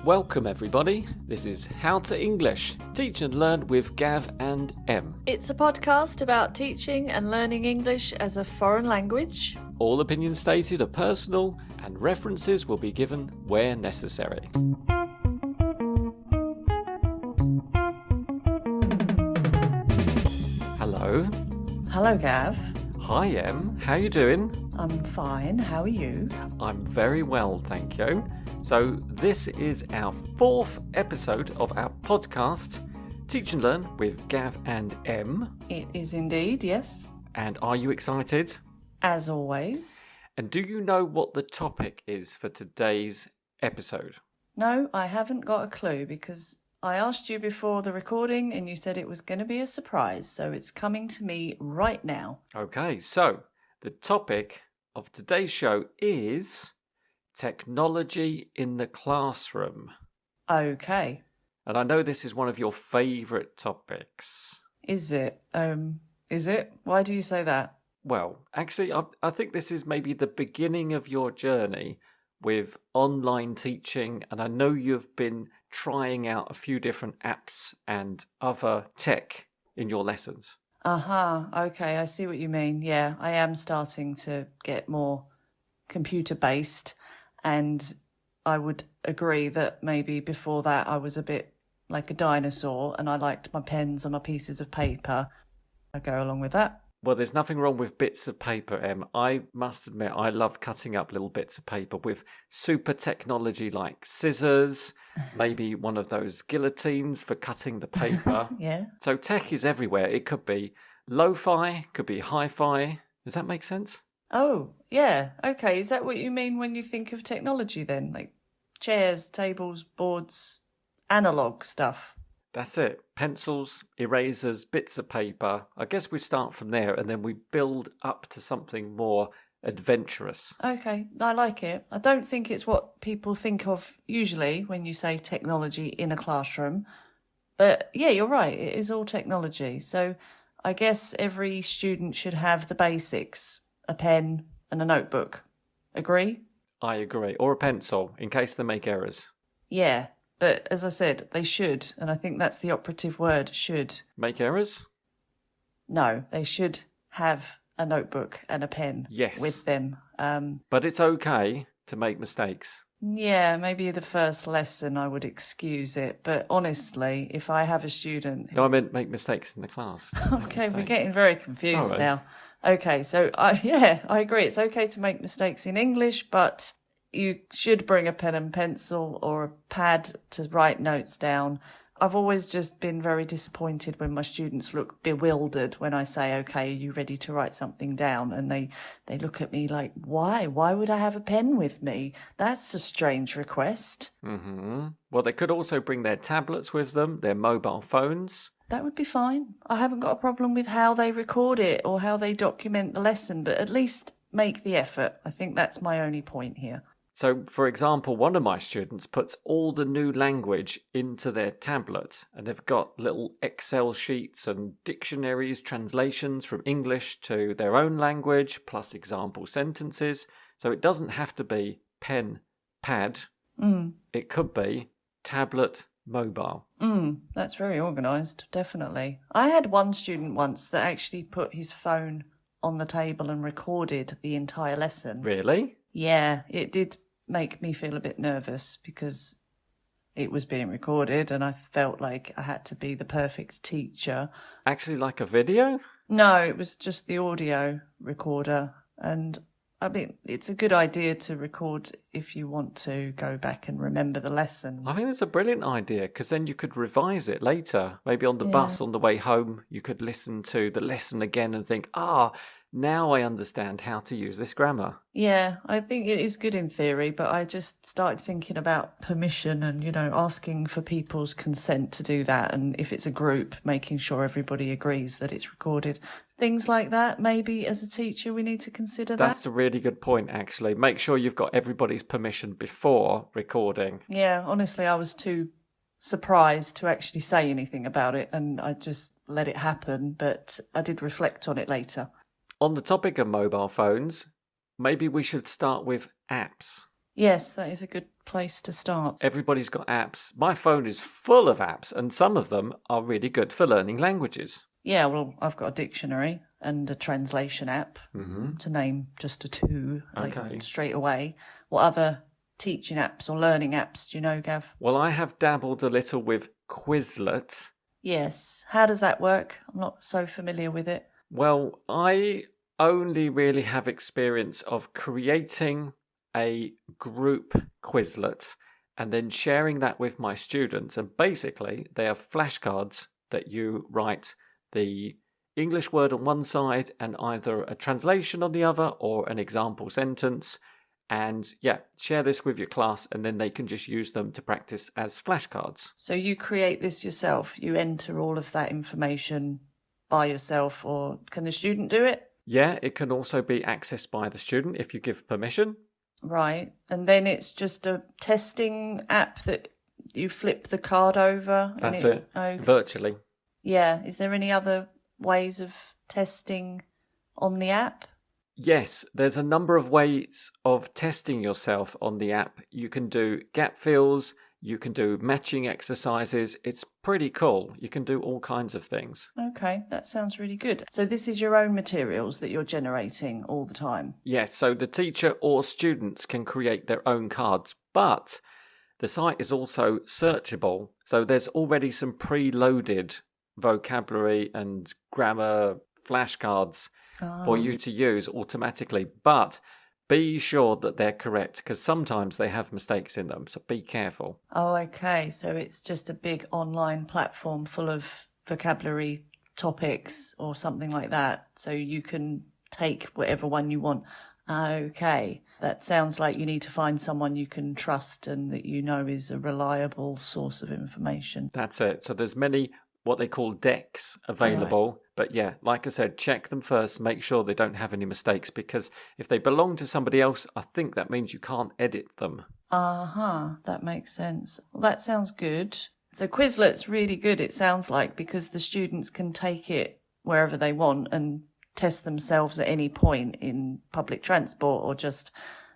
Welcome everybody, this is How to English, Teach and Learn with Gav and Em. It's a podcast about teaching and learning English as a foreign language. All opinions stated are personal and references will be given where necessary. Hello. Hello, Gav. Hi Em, how you doing? I'm fine. How are you? I'm very well, thank you. So this is our fourth episode of our podcast, Teach and Learn with Gav and Em. It is indeed, yes. And are you excited? As always. And do you know what the topic is for today's episode? No, I haven't got a clue because I asked you before the recording and you said it was going to be a surprise. So it's coming to me right now. Okay, so the topic of today's show is technology in the classroom. Okay. And I know this is one of your favourite topics. Is it? Is it? Why do you say that? Well, actually, I think this is maybe the beginning of your journey with online teaching, and I know you've been trying out a few different apps and other tech in your lessons. Okay, I see what you mean. Yeah, I am starting to get more computer-based, and I would agree that maybe before that I was a bit like a dinosaur and I liked my pens and my pieces of paper. I go along with that. Well, there's nothing wrong with bits of paper, Em. I must admit, I love cutting up little bits of paper with super technology like scissors, maybe one of those guillotines for cutting the paper. Yeah. So tech is everywhere. It could be lo-fi, could be hi-fi. Does that make sense? Oh, yeah. Okay, is that what you mean when you think of technology then? Like chairs, tables, boards, analog stuff? That's it. Pencils, erasers, bits of paper. I guess we start from there and then we build up to something more adventurous. Okay, I like it. I don't think it's what people think of usually when you say technology in a classroom. But yeah, you're right. It is all technology. So I guess every student should have the basics, a pen and a notebook. Agree? I agree. Or a pencil in case they make errors. Yeah. But as I said, they should, and I think that's the operative word, should. Make errors? No, they should have a notebook and a pen with them. But it's okay to make mistakes. Yeah, maybe the first lesson I would excuse it. But honestly, if I have a student... No, I meant make mistakes in the class. Okay, we're getting very confused Sorry. now. Okay, so I agree. It's okay to make mistakes in English, but you should bring a pen and pencil or a pad to write notes down. I've always just been very disappointed when my students look bewildered when I say, okay, are you ready to write something down? And they look at me like, why? Why would I have a pen with me? That's a strange request. Mm-hmm. Well, they could also bring their tablets with them, their mobile phones. That would be fine. I haven't got a problem with how they record it or how they document the lesson, but at least make the effort. I think that's my only point here. So, for example, one of my students puts all the new language into their tablet, and they've got little Excel sheets and dictionaries, translations from English to their own language, plus example sentences. So it doesn't have to be pen, pad. It could be tablet, mobile. That's very organised, definitely. I had one student once that actually put his phone on the table and recorded the entire lesson. Really? Yeah, it did make me feel a bit nervous because it was being recorded and I felt like I had to be the perfect teacher. Actually, like a video? No, it was just the audio recorder. And I mean, it's a good idea to record if you want to go back and remember the lesson. I think it's a brilliant idea because then you could revise it later. Maybe on the bus on the way home, you could listen to the lesson again and think, now I understand how to use this grammar. Yeah, I think it is good in theory, but I just started thinking about permission and, asking for people's consent to do that. And if it's a group, making sure everybody agrees that it's recorded. Things like that, maybe as a teacher, we need to consider that. That's a really good point, actually. Make sure you've got everybody's permission before recording. Yeah, honestly, I was too surprised to actually say anything about it and I just let it happen, but I did reflect on it later. On the topic of mobile phones, maybe we should start with apps. Yes, that is a good place to start. Everybody's got apps. My phone is full of apps, and some of them are really good for learning languages. Yeah, well, I've got a dictionary and a translation app, to name just a two, Okay. straight away. What other teaching apps or learning apps do you know, Gav? Well, I have dabbled a little with Quizlet. Yes. How does that work? I'm not so familiar with it. Well, I only really have experience of creating a group Quizlet and then sharing that with my students. And basically, they are flashcards that you write the English word on one side and either a translation on the other or an example sentence. And yeah, share this with your class and then they can just use them to practice as flashcards. So you create this yourself. You enter all of that information by yourself, or can the student do it? Yeah, it can also be accessed by the student if you give permission. Right. And then it's just a testing app that you flip the card over. That's it. Virtually. Yeah. Is there any other ways of testing on the app? Yes, there's a number of ways of testing yourself on the app. You can do gap fills, you can do matching exercises. It's pretty cool. You can do all kinds of things. Okay, that sounds really good. So this is your own materials that you're generating all the time? Yes, so the teacher or students can create their own cards, but the site is also searchable. So there's already some preloaded vocabulary and grammar flashcards for you to use automatically, but be sure that they're correct because sometimes they have mistakes in them, so be careful. Oh, okay. So it's just a big online platform full of vocabulary topics or something like that, so you can take whatever one you want. Okay. That sounds like you need to find someone you can trust and that you know is a reliable source of information. That's it. So there's many what they call decks available. Right. But yeah, like I said, check them first, make sure they don't have any mistakes, because if they belong to somebody else, I think that means you can't edit them. That makes sense. Well, that sounds good. So Quizlet's really good, it sounds like, because the students can take it wherever they want and test themselves at any point in public transport or just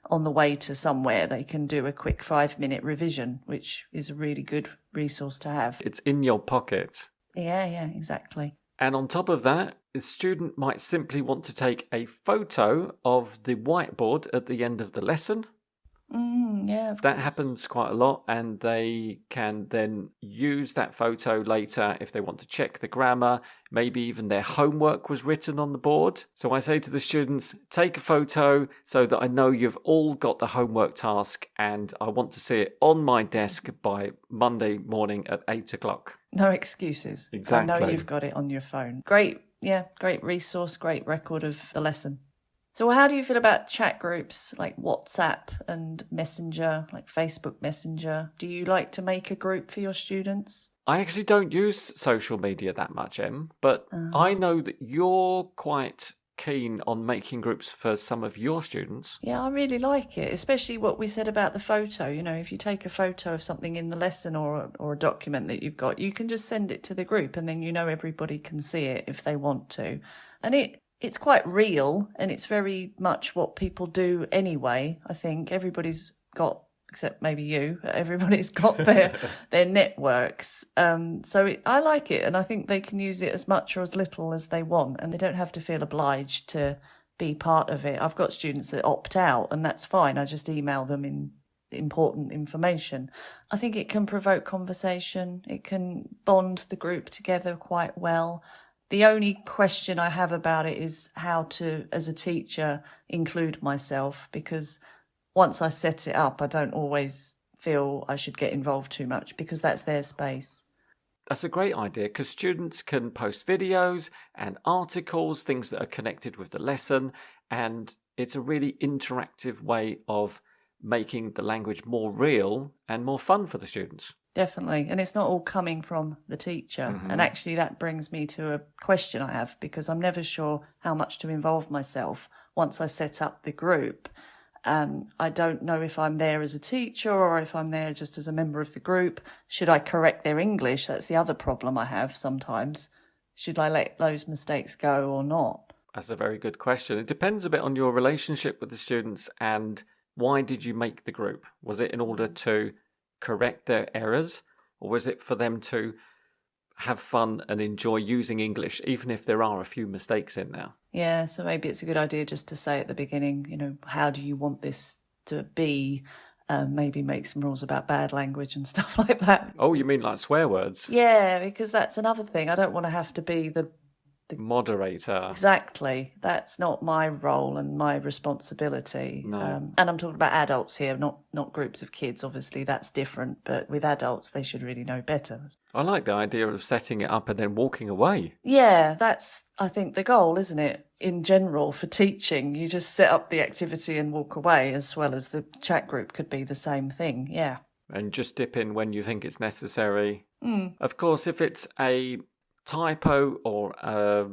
on the way to somewhere. They can do a quick 5-minute revision, which is a really good resource to have. It's in your pocket. Yeah, exactly. And on top of that, the student might simply want to take a photo of the whiteboard at the end of the lesson. Yeah. That happens quite a lot, and they can then use that photo later if they want to check the grammar. Maybe even their homework was written on the board. So I say to the students, take a photo so that I know you've all got the homework task and I want to see it on my desk by Monday morning at 8 o'clock. No excuses. Exactly. I know you've got it on your phone. Great. Yeah, great resource, great record of the lesson. So how do you feel about chat groups like WhatsApp and Messenger, like Facebook Messenger? Do you like to make a group for your students? I actually don't use social media that much, Em, but I know that you're quite keen on making groups for some of your students. Yeah, I really like it, especially what we said about the photo. You know, if you take a photo of something in the lesson or a document that you've got, you can just send it to the group and then you know everybody can see it if they want to. And it's quite real and it's very much what people do anyway. I think everybody's got, except maybe you, but everybody's got their networks. I like it, and I think they can use it as much or as little as they want, and they don't have to feel obliged to be part of it. I've got students that opt out, and that's fine. I just email them in important information. I think it can provoke conversation. It can bond the group together quite well. The only question I have about it is how to, as a teacher, include myself, because once I set it up, I don't always feel I should get involved too much because that's their space. That's a great idea because students can post videos and articles, things that are connected with the lesson, and it's a really interactive way of making the language more real and more fun for the students. Definitely. And it's not all coming from the teacher. Mm-hmm. And actually that brings me to a question I have, because I'm never sure how much to involve myself once I set up the group. I don't know if I'm there as a teacher or if I'm there just as a member of the group. Should I correct their English? That's the other problem I have sometimes. Should I let those mistakes go or not? That's a very good question. It depends a bit on your relationship with the students and why did you make the group? Was it in order to correct their errors, or was it for them to have fun and enjoy using English, even if there are a few mistakes in there? Yeah, so maybe it's a good idea just to say at the beginning, how do you want this to be? Maybe make some rules about bad language and stuff like that. Oh, you mean like swear words? Yeah, because that's another thing. I don't want to have to be the moderator. Exactly. That's not my role and my responsibility. No. And I'm talking about adults here, not groups of kids. Obviously, that's different. But with adults, they should really know better. I like the idea of setting it up and then walking away. Yeah, that's, I think, the goal, isn't it? In general, for teaching, you just set up the activity and walk away, as well as the chat group could be the same thing. Yeah. And just dip in when you think it's necessary. Of course, if it's a typo or a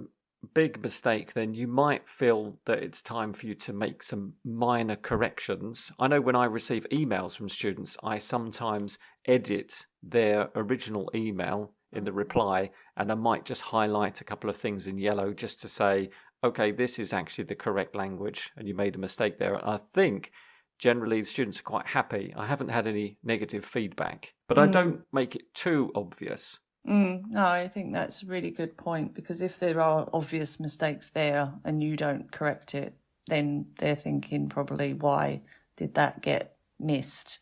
big mistake, then you might feel that it's time for you to make some minor corrections. I know when I receive emails from students, I sometimes edit their original email in the reply, and I might just highlight a couple of things in yellow just to say, okay, this is actually the correct language and you made a mistake there. And I think generally the students are quite happy. I haven't had any negative feedback, but I don't make it too obvious. No, I think that's a really good point, because if there are obvious mistakes there and you don't correct it, then they're thinking probably, why did that get missed?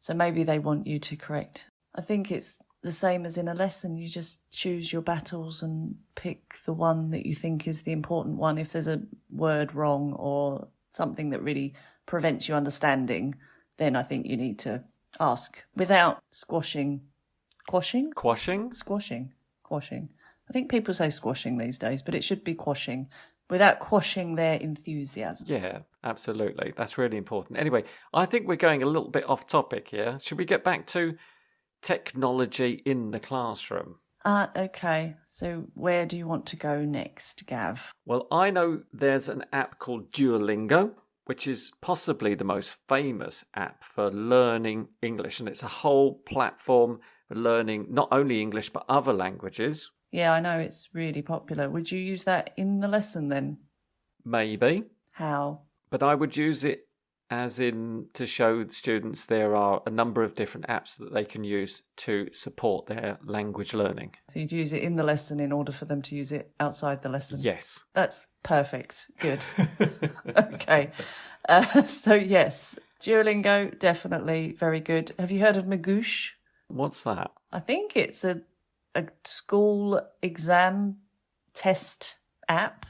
So maybe they want you to correct. I think it's the same as in a lesson. You just choose your battles and pick the one that you think is the important one. If there's a word wrong or something that really prevents you understanding, then I think you need to ask without squashing. Quashing? Squashing. I think people say squashing these days, but it should be quashing, without quashing their enthusiasm. Yeah, absolutely. That's really important. Anyway, I think we're going a little bit off topic here. Should we get back to technology in the classroom? Okay. So where do you want to go next, Gav? Well, I know there's an app called Duolingo, which is possibly the most famous app for learning English. And it's a whole platform for learning not only English, but other languages. Yeah, I know it's really popular. Would you use that in the lesson then? Maybe. How? But I would use it as in to show students there are a number of different apps that they can use to support their language learning. So you'd use it in the lesson in order for them to use it outside the lesson? Yes. That's perfect. Good. Okay. So yes, Duolingo, definitely very good. Have you heard of Magoosh? What's that? I think it's a school exam test app,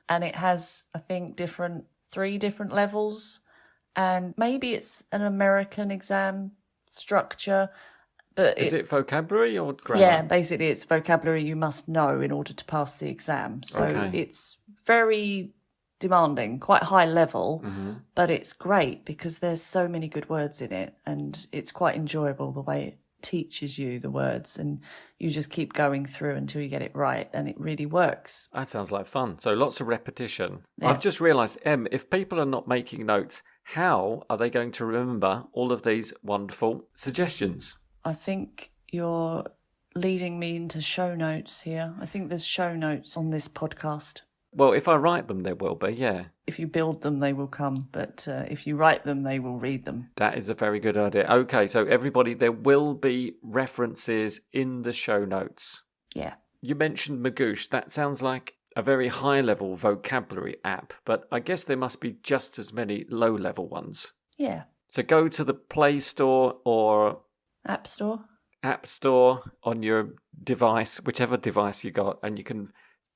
and it has, I think, 3 different levels, and maybe it's an American exam structure, but is it vocabulary or grammar? Yeah, basically it's vocabulary you must know in order to pass the exam. So It's very demanding, quite high level, but it's great because there's so many good words in it, and it's quite enjoyable the way it teaches you the words, and you just keep going through until you get it right, and it really works. That sounds like fun. So lots of repetition. Yeah. I've just realised, Em, if people are not making notes, how are they going to remember all of these wonderful suggestions? I think you're leading me into show notes here. I think there's show notes on this podcast. Well, if I write them, there will be, yeah. If you build them, they will come. But if you write them, they will read them. That is a very good idea. Okay, so everybody, there will be references in the show notes. Yeah. You mentioned Magoosh. That sounds like a very high-level vocabulary app, but I guess there must be just as many low-level ones. Yeah. So go to the Play Store or App Store on your device, whichever device you got, and you can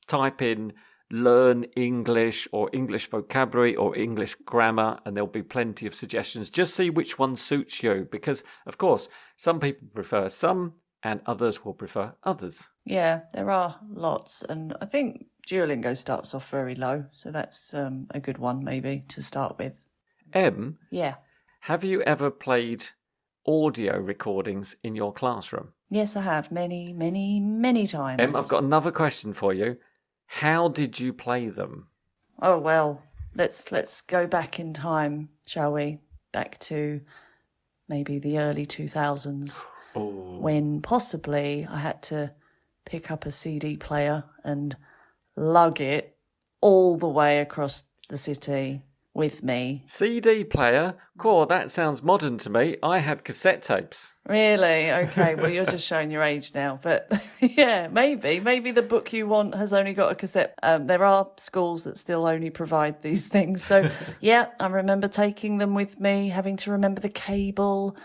type in Learn English or English vocabulary or English grammar, and there'll be plenty of suggestions. Just see which one suits you, because, of course, some people prefer some and others will prefer others. Yeah, there are lots, and I think Duolingo starts off very low, so that's a good one maybe to start with. Em, yeah, have you ever played audio recordings in your classroom? Yes, I have, many, many, many times. Em, I've got another question for you. How did you play them? Oh, well, let's go back in time, shall we? Back to maybe the early 2000s, when possibly I had to pick up a CD player and lug it all the way across the city with me. CD player? Cool, that sounds modern to me. I had cassette tapes. Really? Okay, well, you're just showing your age now. But yeah, maybe. Maybe the book you want has only got a cassette. There are schools that still only provide these things. So yeah, I remember taking them with me, having to remember the cable,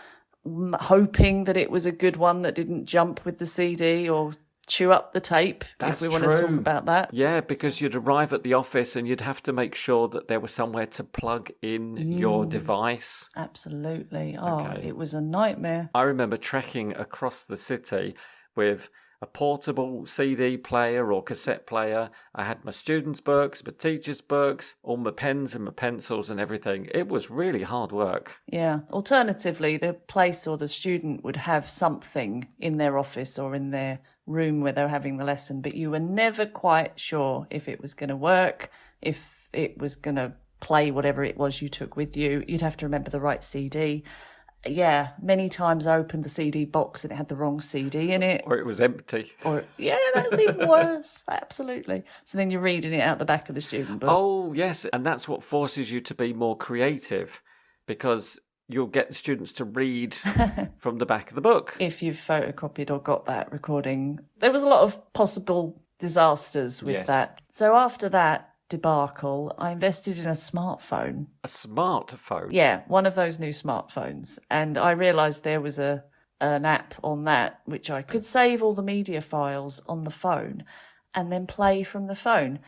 hoping that it was a good one that didn't jump with the CD or chew up the tape, That's if we want to talk about that. Yeah, because you'd arrive at the office and you'd have to make sure that there was somewhere to plug in your device. Absolutely. Oh, Okay. It was a nightmare. I remember trekking across the city with a portable CD player or cassette player. I had my students' books, my teachers' books, all my pens and my pencils and everything. It was really hard work. Yeah. Alternatively, the place or the student would have something in their office or in their room where they're having the lesson, but you were never quite sure if it was going to work, if it was going to play whatever it was you took with you. You'd have to remember the right CD. Yeah, many times I opened the CD box and it had the wrong CD in it. Or it was empty. Or, yeah, that's even worse. Absolutely. So then you're reading it out the back of the student book. Oh, yes, and that's what forces you to be more creative, because you'll get the students to read from the back of the book. If you've photocopied or got that recording. There was a lot of possible disasters with that. So after that debacle, I invested in a smartphone. A smartphone? Yeah, one of those new smartphones. And I realised there was an app on that which I could save all the media files on the phone and then play from the phone,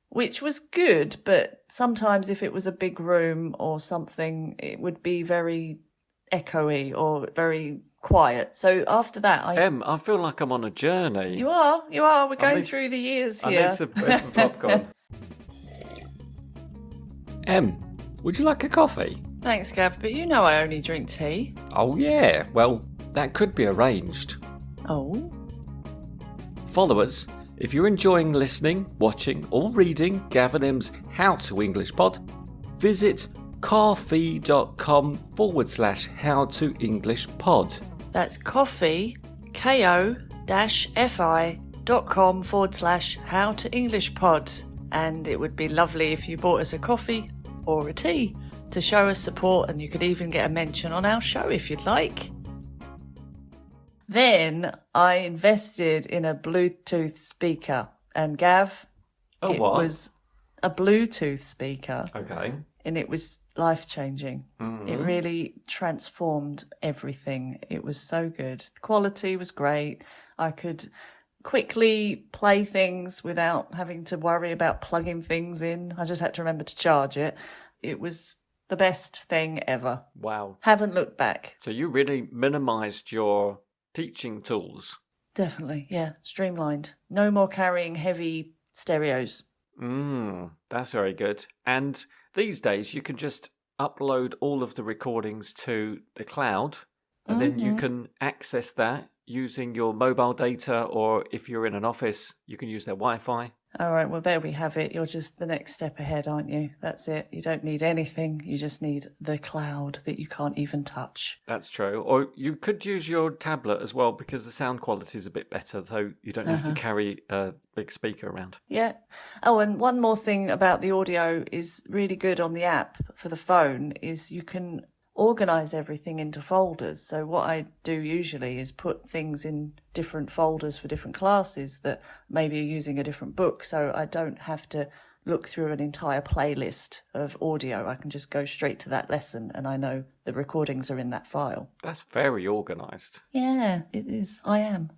which was good, but sometimes if it was a big room or something, it would be very echoey or very quiet. So after that, I feel like I'm on a journey. You are. We're going through the years here. I need some popcorn. Em, would you like a coffee? Thanks, Gav, but you know I only drink tea. Oh, yeah. Well, that could be arranged. Oh? Follow us. If you're enjoying listening, watching, or reading Gav and Em's How to English Pod, visit ko-fi.com/How to English Pod. That's coffee, ko-fi.com/How to English Pod. And it would be lovely if you bought us a coffee or a tea to show us support, and you could even get a mention on our show if you'd like. Then I invested in a Bluetooth speaker. And Gav, it was a Bluetooth speaker. Okay. And it was life-changing. Mm-hmm. It really transformed everything. It was so good. The quality was great. I could quickly play things without having to worry about plugging things in. I just had to remember to charge it. It was the best thing ever. Wow. Haven't looked back. So you really minimised your teaching tools. Definitely, yeah. Streamlined. No more carrying heavy stereos. That's very good. And these days you can just upload all of the recordings to the cloud, and then you can access that using your mobile data, or if you're in an office, you can use their Wi-Fi. All right, well, there we have it. You're just the next step ahead, aren't you? That's it. You don't need anything. You just need the cloud that you can't even touch. That's true. Or you could use your tablet as well, because the sound quality is a bit better, so you don't have to carry a big speaker around. Yeah. Oh, and one more thing about the audio is really good on the app for the phone is you can organise everything into folders. So what I do usually is put things in different folders for different classes that maybe are using a different book, so I don't have to look through an entire playlist of audio. I can just go straight to that lesson and I know the recordings are in that file. That's very organised. Yeah, it is. I am.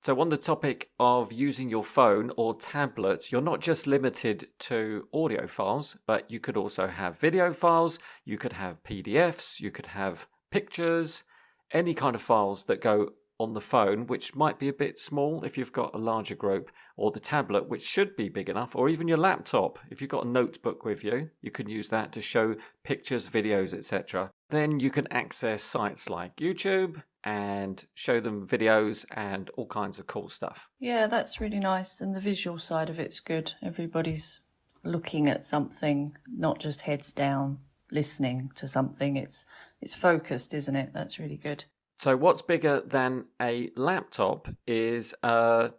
So on the topic of using your phone or tablet, you're not just limited to audio files, but you could also have video files, you could have PDFs, you could have pictures, any kind of files that go on the phone, which might be a bit small if you've got a larger group, or the tablet, which should be big enough, or even your laptop. If you've got a notebook with you, you can use that to show pictures, videos, etc. Then you can access sites like YouTube and show them videos and all kinds of cool stuff. Yeah, that's really nice. And the visual side of it's good. Everybody's looking at something, not just heads down, listening to something. It's focused, isn't it? That's really good. So what's bigger than a laptop is a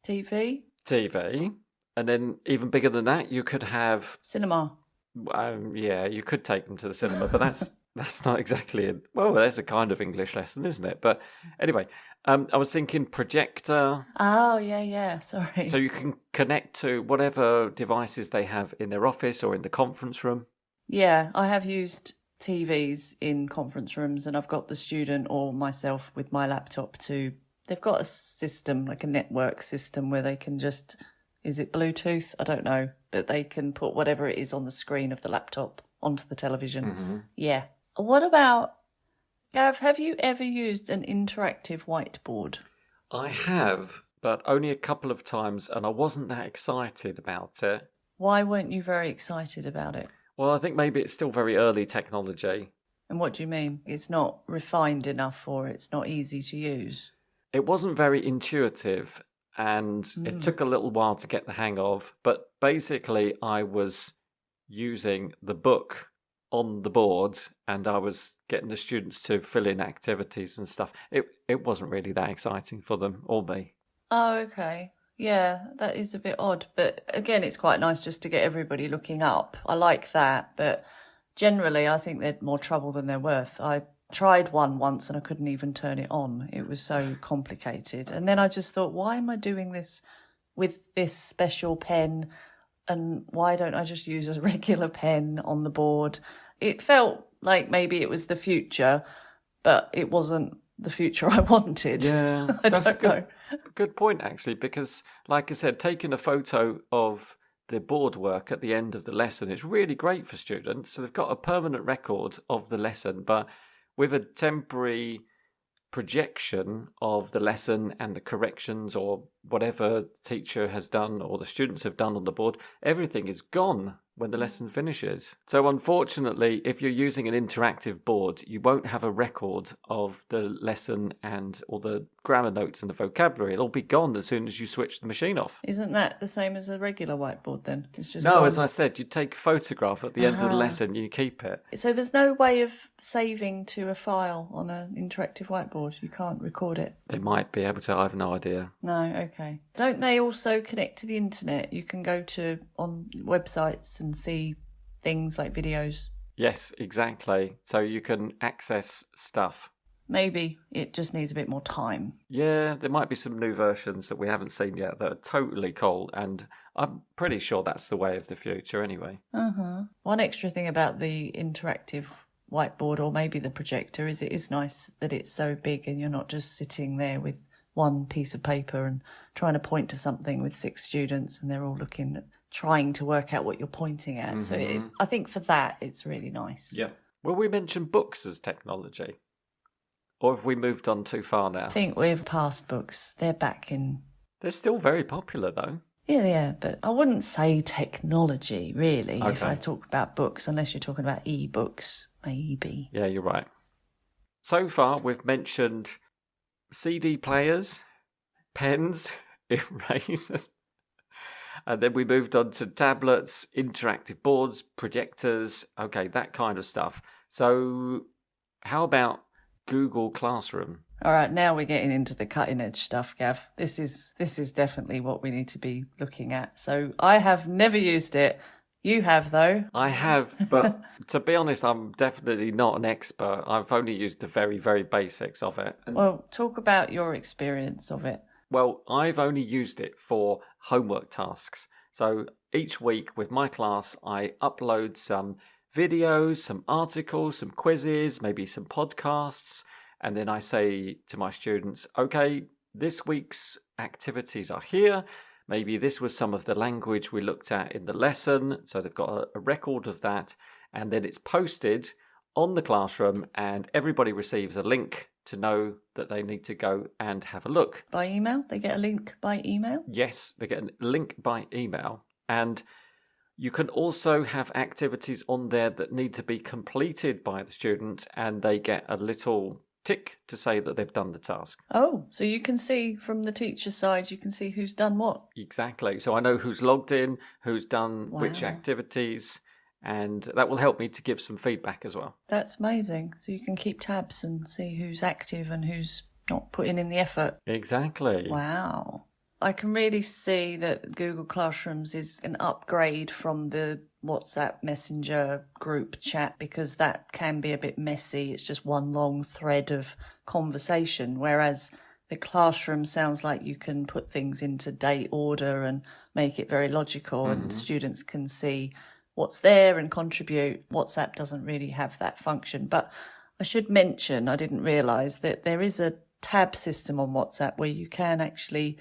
TV. TV. And then even bigger than that, you could have Cinema. Yeah, you could take them to the cinema, but that's not exactly it. Well, there's a kind of English lesson, isn't it? But anyway, I was thinking projector. Oh, yeah, sorry. So you can connect to whatever devices they have in their office or in the conference room. Yeah, I have used TVs in conference rooms, and I've got the student or myself with my laptop to. They've got a system, like a network system, where they can just. Is it Bluetooth? I don't know. But they can put whatever it is on the screen of the laptop onto the television. Mm-hmm. Yeah. What about, Gav, have you ever used an interactive whiteboard? I have, but only a couple of times, and I wasn't that excited about it. Why weren't you very excited about it? Well, I think maybe it's still very early technology. And what do you mean? It's not refined enough, or it's not easy to use? It wasn't very intuitive, and it took a little while to get the hang of. But basically, I was using the book on the board, and I was getting the students to fill in activities and stuff. It wasn't really that exciting for them or me. Oh, okay. Yeah, that is a bit odd. But again, it's quite nice just to get everybody looking up. I like that. But generally, I think they're more trouble than they're worth. I tried one once and I couldn't even turn it on. It was so complicated. And then I just thought, why am I doing this with this special pen? And why don't I just use a regular pen on the board? It felt like maybe it was the future, but it wasn't the future I wanted. Yeah, that's a good point, actually, because, like I said, taking a photo of the board work at the end of the lesson is really great for students. So they've got a permanent record of the lesson, but with a temporary projection of the lesson and the corrections or whatever the teacher has done or the students have done on the board, everything is gone when the lesson finishes. So unfortunately, if you're using an interactive board, you won't have a record of the lesson and all the grammar notes and the vocabulary. It'll be gone as soon as you switch the machine off. Isn't that the same as a regular whiteboard then? It's just No, gone. as I said, you take a photograph at the end of the lesson, you keep it. So there's no way of saving to a file on an interactive whiteboard? You can't record it? They might be able to, I have no idea. No, okay. Don't they also connect to the internet? You can go on websites and see things like videos. Yes, exactly. So you can access stuff. Maybe it just needs a bit more time. Yeah, there might be some new versions that we haven't seen yet that are totally cool, and I'm pretty sure that's the way of the future anyway. One extra thing about the interactive whiteboard, or maybe the projector, is it is nice that it's so big and you're not just sitting there with one piece of paper and trying to point to something with 6 students and they're all trying to work out what you're pointing at. Mm-hmm. So I think for that, it's really nice. Yeah. Will we mention books as technology? Or have we moved on too far now? I think we've passed books. They're back in... They're still very popular, though. Yeah, but I wouldn't say technology, really, if Okay. I talk about books, unless you're talking about e-books, maybe. Yeah, you're right. So far, we've mentioned CD players, pens, erasers, and then we moved on to tablets, interactive boards, projectors, okay, that kind of stuff. So how about Google Classroom? All right, now we're getting into the cutting edge stuff, Gav. This is definitely what we need to be looking at. So I have never used it. You have, though. I have, but to be honest, I'm definitely not an expert. I've only used the very, very basics of it. Well, talk about your experience of it. Well, I've only used it for homework tasks. So each week with my class, I upload some videos, some articles, some quizzes, maybe some podcasts. And then I say to my students, okay, this week's activities are here. Maybe this was some of the language we looked at in the lesson. So they've got a record of that. And then it's posted on the classroom and everybody receives a link to know that they need to go and have a look. By email? They get a link by email? Yes, they get a link by email. And you can also have activities on there that need to be completed by the student and they get a little tick to say that they've done the task. Oh, so you can see from the teacher's side, you can see who's done what? Exactly. So I know who's logged in, who's done Wow. which activities, and that will help me to give some feedback as well. That's amazing. So you can keep tabs and see who's active and who's not putting in the effort. Exactly. Wow. I can really see that Google Classrooms is an upgrade from the WhatsApp Messenger group chat because that can be a bit messy. It's just one long thread of conversation, whereas the classroom sounds like you can put things into date order and make it very logical and students can see what's there and contribute. WhatsApp doesn't really have that function. But I should mention, I didn't realise that there is a tab system on WhatsApp where you can actually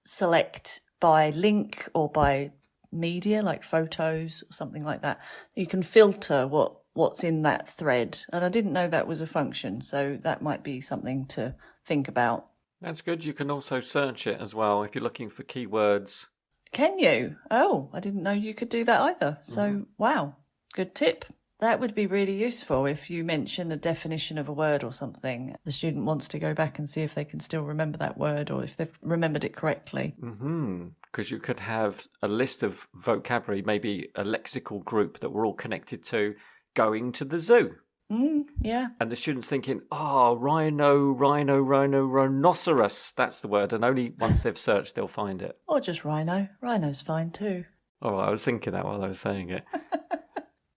select by link or by media, like photos or something like that. You can filter what's in that thread. And I didn't know that was a function. So that might be something to think about. That's good. You can also search it as well if you're looking for keywords. Can you? Oh, I didn't know you could do that either. So, wow, good tip. That would be really useful if you mention a definition of a word or something. The student wants to go back and see if they can still remember that word or if they've remembered it correctly. Because you could have a list of vocabulary, maybe a lexical group that we're all connected to, going to the zoo. Yeah. And the student's thinking, rhinoceros. That's the word. And only once they've searched, they'll find it. Or just rhino. Rhino's fine too. Oh, I was thinking that while I was saying it.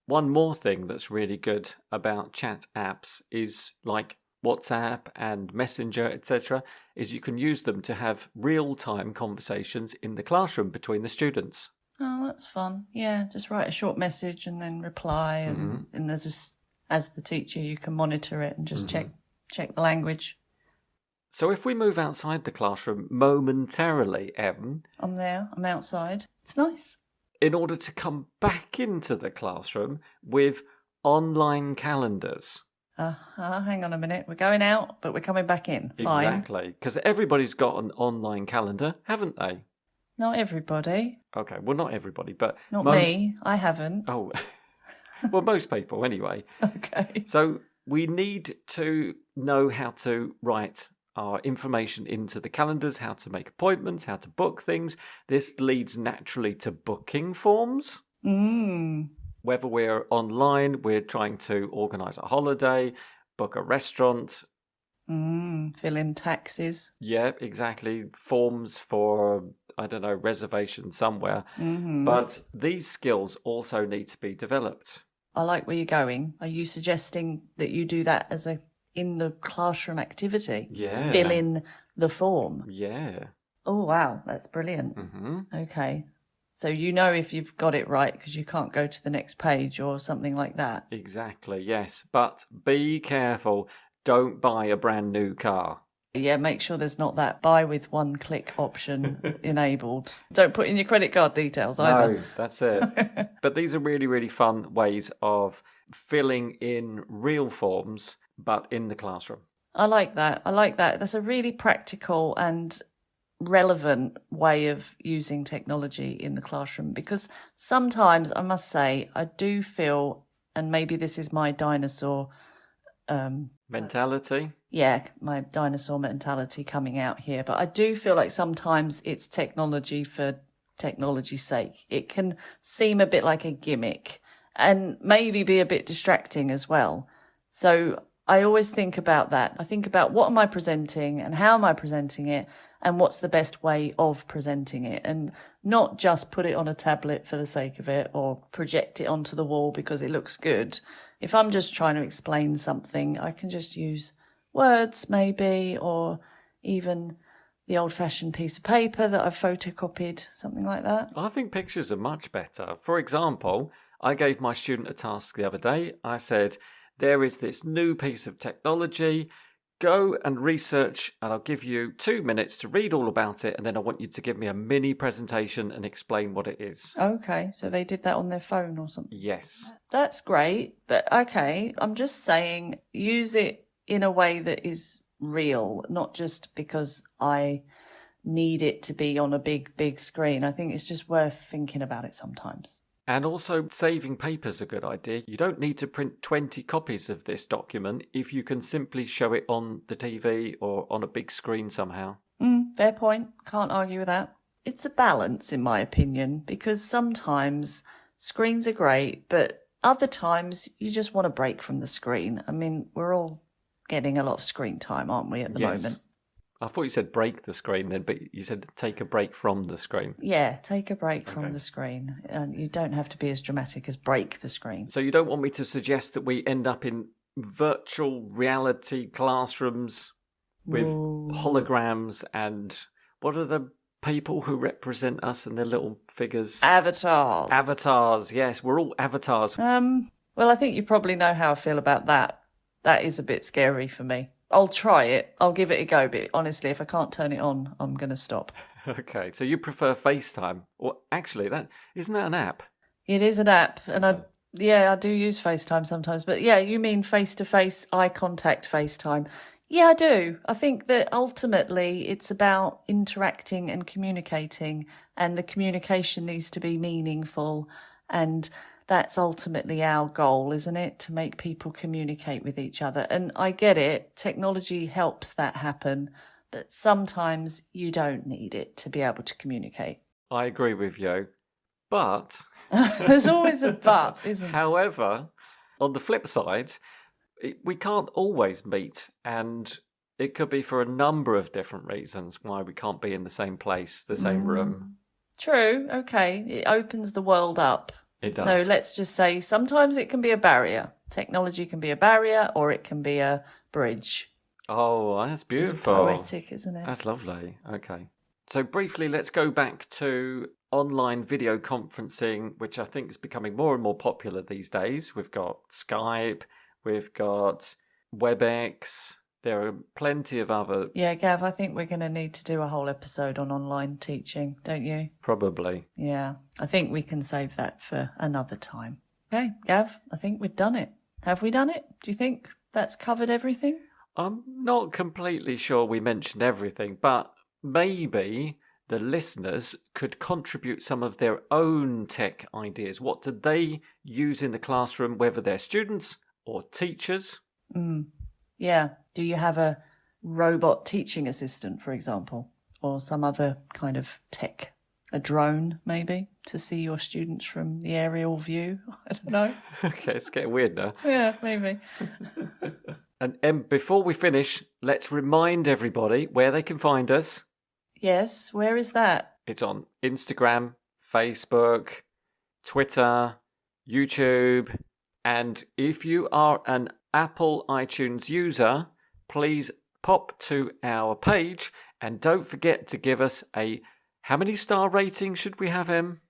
One more thing that's really good about chat apps is like WhatsApp and Messenger, etc., is you can use them to have real-time conversations in the classroom between the students. Oh, that's fun. Yeah, just write a short message and then reply. And there's just, as the teacher, you can monitor it and just check the language. So if we move outside the classroom momentarily, Em... I'm there. I'm outside. It's nice. In order to come back into the classroom with online calendars. Hang on a minute. We're going out, but we're coming back in. Fine. Exactly. Because everybody's got an online calendar, haven't they? Not everybody. Okay, well, not everybody, but... Not me. I haven't. Oh, well, most people anyway. Okay. So we need to know how to write our information into the calendars, how to make appointments, how to book things. This leads naturally to booking forms. Whether we're online, we're trying to organise a holiday, book a restaurant. Fill in taxes. Yeah, exactly. Forms for, I don't know, reservation somewhere. But these skills also need to be developed. I like where you're going. Are you suggesting that you do that as in the classroom activity? Yeah. Fill in the form. Yeah. Oh, wow. That's brilliant. Okay. So you know if you've got it right because you can't go to the next page or something like that. Exactly, yes. But be careful. Don't buy a brand new car. Yeah, make sure there's not that buy with one click option enabled. Don't put in your credit card details either. No, that's it. But these are really, really fun ways of filling in real forms, but in the classroom. I like that. That's a really practical and relevant way of using technology in the classroom because sometimes, I must say, I do feel, and maybe this is my dinosaur... mentality? Yeah, my dinosaur mentality coming out here. But I do feel like sometimes it's technology for technology's sake. It can seem a bit like a gimmick and maybe be a bit distracting as well. So I always think about that. I think about what am I presenting and how am I presenting it and what's the best way of presenting it and not just put it on a tablet for the sake of it or project it onto the wall because it looks good. If I'm just trying to explain something, I can just use words maybe or even the old-fashioned piece of paper that I've photocopied, something like that. I think pictures are much better. For example, I gave my student a task the other day. I said, there is this new piece of technology. Go and research, and I'll give you 2 minutes to read all about it, and then I want you to give me a mini presentation and explain what it is. Okay, so they did that on their phone or something? Yes. That's great, but okay, I'm just saying use it in a way that is real, not just because I need it to be on a big, big screen. I think it's just worth thinking about it sometimes. And also, saving paper is a good idea. You don't need to print 20 copies of this document if you can simply show it on the TV or on a big screen somehow. Fair point. Can't argue with that. It's a balance, in my opinion, because sometimes screens are great, but other times you just want a break from the screen. I mean, we're all getting a lot of screen time, aren't we, at the moment? I thought you said break the screen then, but you said take a break from the screen. Yeah, take a break from the screen. And you don't have to be as dramatic as break the screen. So you don't want me to suggest that we end up in virtual reality classrooms with holograms and what are the people who represent us and their little figures? Avatars. Avatars, yes, we're all avatars. Well, I think you probably know how I feel about that. That is a bit scary for me. I'll try it. I'll give it a go. But honestly, if I can't turn it on, I'm going to stop. Okay, so you prefer FaceTime? Or actually, isn't that an app? It is an app. And I do use FaceTime sometimes. But yeah, you mean face-to-face, eye contact FaceTime. Yeah, I do. I think that ultimately it's about interacting and communicating. And the communication needs to be meaningful. And that's ultimately our goal, isn't it? To make people communicate with each other. And I get it. Technology helps that happen. But sometimes you don't need it to be able to communicate. I agree with you. But... There's always a but, isn't there? However, on the flip side, we can't always meet. And it could be for a number of different reasons why we can't be in the same place, the same room. True. Okay. It opens the world up. It does. So let's just say sometimes it can be a barrier. Technology can be a barrier or it can be a bridge. Oh, that's beautiful. It's poetic, isn't it? That's lovely. Okay. So briefly, let's go back to online video conferencing, which I think is becoming more and more popular these days. We've got Skype, we've got WebEx. There are plenty of other... Yeah, Gav, I think we're going to need to do a whole episode on online teaching, don't you? Probably. Yeah, I think we can save that for another time. Okay, Gav, I think we've done it. Have we done it? Do you think that's covered everything? I'm not completely sure we mentioned everything, but maybe the listeners could contribute some of their own tech ideas. What do they use in the classroom, whether they're students or teachers? Yeah. Do you have a robot teaching assistant, for example, or some other kind of tech? A drone, maybe, to see your students from the aerial view? I don't know. Okay, it's getting weird now. Yeah, maybe. And before we finish, let's remind everybody where they can find us. Yes, where is that? It's on Instagram, Facebook, Twitter, YouTube. And if you are an Apple iTunes user, please pop to our page and don't forget to give us a... How many star rating should we have, Em?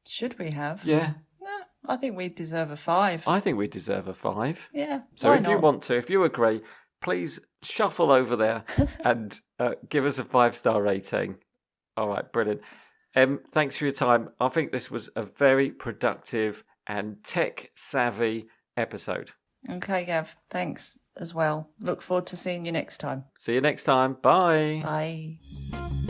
Should we have? Yeah. I think we deserve a 5. I think we deserve a 5. Yeah. So if you want to, if you agree, please shuffle over there and give us a 5-star rating. All right, brilliant. Em, thanks for your time. I think this was a very productive and tech-savvy episode. Okay, Gav. Thanks as well. Look forward to seeing you next time. See you next time. Bye. Bye.